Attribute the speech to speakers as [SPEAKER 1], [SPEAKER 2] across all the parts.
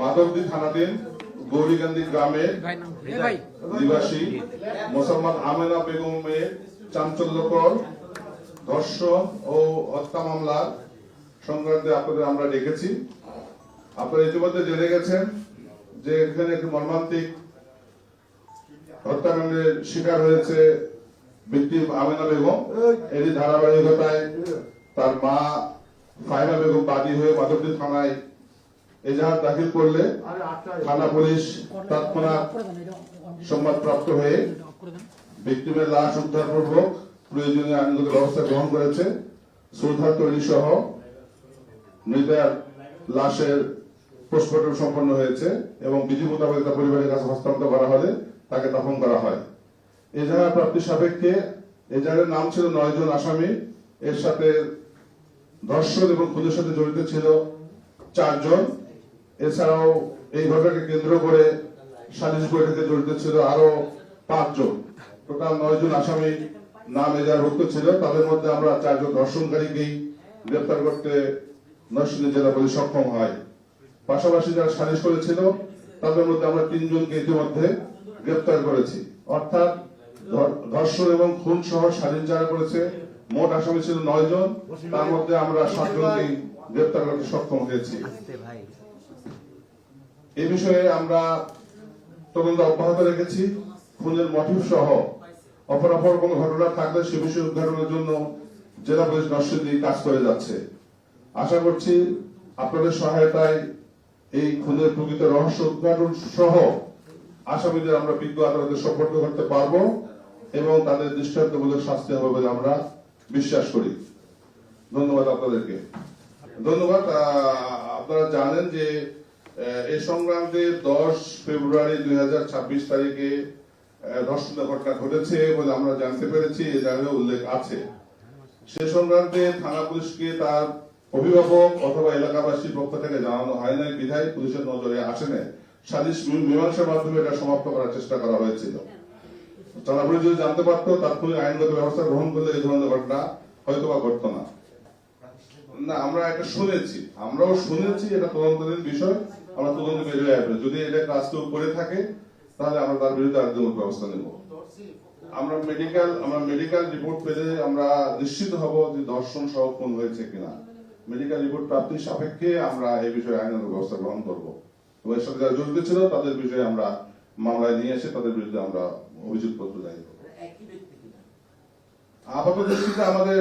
[SPEAKER 1] মাধবদী থানাধীন গৌরীকান্দি গ্রামের নিবাসী মোসাম্মদ আমেনা বেগমের চাঞ্চল্যকর ধর্ষণ ও হত্যা মামলার সংক্রান্তে আপনাদের আমরা ডেকেছি। আপনারা ইতিমধ্যে জেনে গেছেন যে এখানে একটি মর্মান্তিক হত্যাকাণ্ডের শিকার হয়েছে ব্যক্তি আমেনা বেগম। এরই ধারাবাহিকতায় তার মা ফাহিমা বেগম বাদী হয়ে মাধবদী থানায় এজাহার দাখিল করলে থানা পুলিশ তৎক্ষণাৎ সংবাদপ্রাপ্ত হয়ে ভিকটিমের লাশ উদ্ধারপূর্বক প্রয়োজনীয় আইনগত ব্যবস্থা গ্রহণ করেছে। শ্রদ্ধা তৈরি সহ মৃতার লাশের পোস্টমর্টম সম্পন্ন হয়েছে এবং বিধি মোতাবেক তা পরিবারের কাছে হস্তান্তর করা হলে তাকে দাফন করা হয়। এজাহার প্রাপ্তি সাপেক্ষে এজাহারের নাম ছিল 9 জন আসামি। এর সাথে ধর্ষণ এবং খুনের সাথে জড়িত ছিল 4 জন। এছাড়াও এই ঘটনাকে কেন্দ্র করে সালিশ বৈঠকে জড়িত ছিল আরো 5 জন। টোটাল 9 জন আসামি নাম এজাহারভুক্ত ছিল। তাদের মধ্যে আমরা 4 জন ধর্ষণকারীকেই গ্রেপ্তার করতে নরসিংদী জেলা পুলিশ সক্ষম হয়। পাশাপাশি যারা সালিশ করেছিল তাদের মধ্যে আমরা 3 জনকে ইতিমধ্যে গ্রেপ্তার করেছি। অর্থাৎ ধর্ষণ এবং খুন সহ সালিশ যারা করেছে মোট আসামি ছিল 9 জন। তার মধ্যে আমরা 7 জনকেই গ্রেপ্তার করতে সক্ষম হয়েছি। এই বিষয়ে আমরা তদন্ত অব্যাহত রেখেছি। খুনের মোটিভ সহ অপরাপর কোন ঘটনা থাকলে সে বিষয়ে উদ্ধারের জন্য জেলা পুলিশ নরসিংদী কাজ করে যাচ্ছে। আশা করছি আপনাদের সহায়তায় এই খুনের প্রকৃত রহস্য উদ্ঘাটন সহ আসামিদের আমরা বিজ্ঞ আদালতে সোপর্দ করতে পারবো এবং তাদের দৃষ্টান্তমূলক শাস্তি হবে বলে আমরা বিশ্বাস করি। ধন্যবাদ আপনাদেরকে। ধন্যবাদ। আপনারা জানেন যে এই সংক্রান্তে 10 ফেব্রুয়ারি 2026 তারিখে ধর্ষণের ঘটনা ঘটেছে বলে আমরা জানতে পেরেছি। এ জায়গায় উল্লেখ আছে। সে সংক্রান্তে থানা পুলিশকে তার অভিভাবক অথবা এলাকাবাসীর পক্ষ থেকে জানানো হয় নাই বিধায় পুলিশের নজরে আসে না। সালিশ মীমাংসার মাধ্যমে এটা সমাপ্ত করার চেষ্টা করা হয়েছিল। থানা পুলিশ যদি জানতে পারতো তাৎক্ষণিক আইনগত ব্যবস্থা গ্রহণ করলে এই ধরনের ঘটনা হয়তো বা ঘটতো না। আমরা এটা শুনেছি, আমরাও শুনেছি। এটা তদন্তের বিষয়। আমরা তদন্ত বেরিয়ে আসবে। যদি এটা কাজ কেউ করে থাকে তাহলে আমরা তার বিরুদ্ধে আইনগত ব্যবস্থা নেব। আমরা মেডিকেল রিপোর্ট পেলে আমরা নিশ্চিত হব যে ধর্ষণ সহ খুন হয়েছে কিনা। মেডিকেল রিপোর্ট প্রাপ্তির সাপেক্ষে আমরা এই বিষয়ে আইনগত ব্যবস্থা গ্রহণ করব এবং এর সাথে যারা জড়িত ছিল তাদের বিষয়ে আমরা মামলায় নিয়ে এসে তাদের বিরুদ্ধে আমরা অভিযোগপত্র দায়ের করব। আপাতত দৃষ্টিতে আমাদের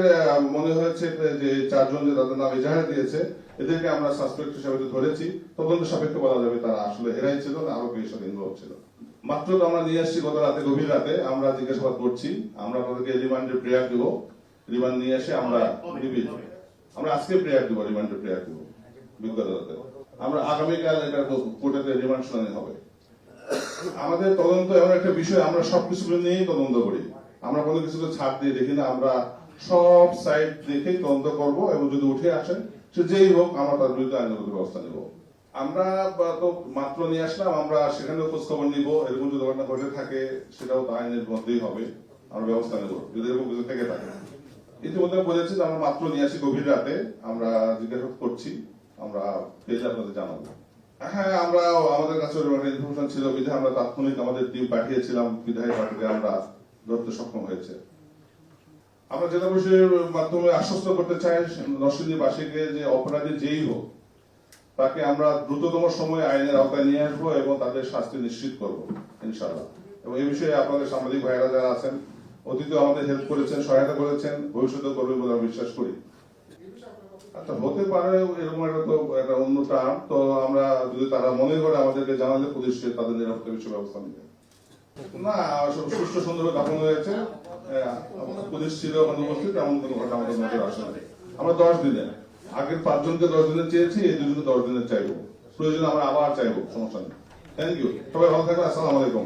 [SPEAKER 1] মনে হয়েছে যে 4 জন যে তাদের নাম এজাহার দিয়েছে এদেরকে আমরা সাসপেক্ট হিসেবে ধরেছি। তদন্ত সাপেক্ষে বলা যাবে তারা আসলে এরাই ছিল না আরো কেউ সাথে ইনভলভ ছিল। মাত্র তো আমরা নিয়ে আসছি গত রাতে, গভীর রাতে আমরা জিজ্ঞাসাবাদ করছি। আমরা তাদেরকে রিমান্ডের প্রেয়ার দিব। রিমান্ড নিয়ে এসে আমরা আজকে প্রেয়ার দিব, রিমান্ডের প্রেয়ার দিব বিজ্ঞ আদালতে। আমরা আগামীকাল এটা কোর্টে রিমান্ড শুনানি হবে। আমাদের তদন্ত এমন একটা বিষয়, আমরা সবকিছু নিয়েই তদন্ত করি। আমরা কোনো কিছুকে ছাড় দিয়ে দেখি না। আমরা সব সাইড দেখে তদন্ত করব এবং যদি উঠে আসেন সে যেই হোক আমরা তার বিরুদ্ধে আইনগত ব্যবস্থা নেব। আমরা তো মাত্র নিয়ে আসলাম, আমরা সেখানেও খোঁজ খবর নিব। এরকম যদি ঘটনা ঘটে থাকে সেটাও তো আইনের মধ্যেই হবে। আমরা ব্যবস্থা নেব যদি এরকম কিছু থেকে থাকে। ইতিমধ্যে বলেছি যে আমরা মাত্র নিয়ে আসি গভীর রাতে। আমরা জিজ্ঞাসা করছি, আমরা পেলে আপনাদের জানাবো। হ্যাঁ, আমরা আমাদের কাছে ইনফরমেশন ছিল বিধায় আমরা তাৎক্ষণিক আমাদের টিম পাঠিয়েছিলাম। বিধায় পাঠিয়ে আমরা ধরতে সক্ষম হয়েছে। আমরা জেলা পুলিশের মাধ্যমে আশ্বস্ত করতে চাই নরসিংদীবাসীকে যে অপরাধী যেই হোক তাকে আমরা দ্রুততম সময়ে আইনের আওতায় নিয়ে আসবো এবং তাদের শাস্তি নিশ্চিত করবো ইনশাআল্লাহ। এবং এই বিষয়ে আপনাদের সাংবাদিক ভাইরা যারা আছেন অতীতে আমাদের হেল্প করেছেন, সহায়তা করেছেন, ভবিষ্যতে করবেন বলে আমি বিশ্বাস করি। আচ্ছা, হতে পারে এরকম একটা অন্য টার্ম। তো আমরা যদি তারা মনে করে আমাদেরকে জানালে পুলিশকে তাদের নিরাপত্তা বিষয়ে ব্যবস্থা নেবে। না, সুস্থ সুন্দর দাফন হয়েছে। পুলিশ ছিল অনুপস্থিত, এমন কোনো ঘটনা আমাদের নজরে আসে না। আমরা 10 দিনে আগের 5 জনকে 10 দিনে চেয়েছি, এই 2 জনকে 10 দিনে চাইবো। প্রয়োজনে আমরা আবার চাইবো, সমস্যা নেই। Thank you. সবাই ভালো থাকবেন। আসসালামু আলাইকুম।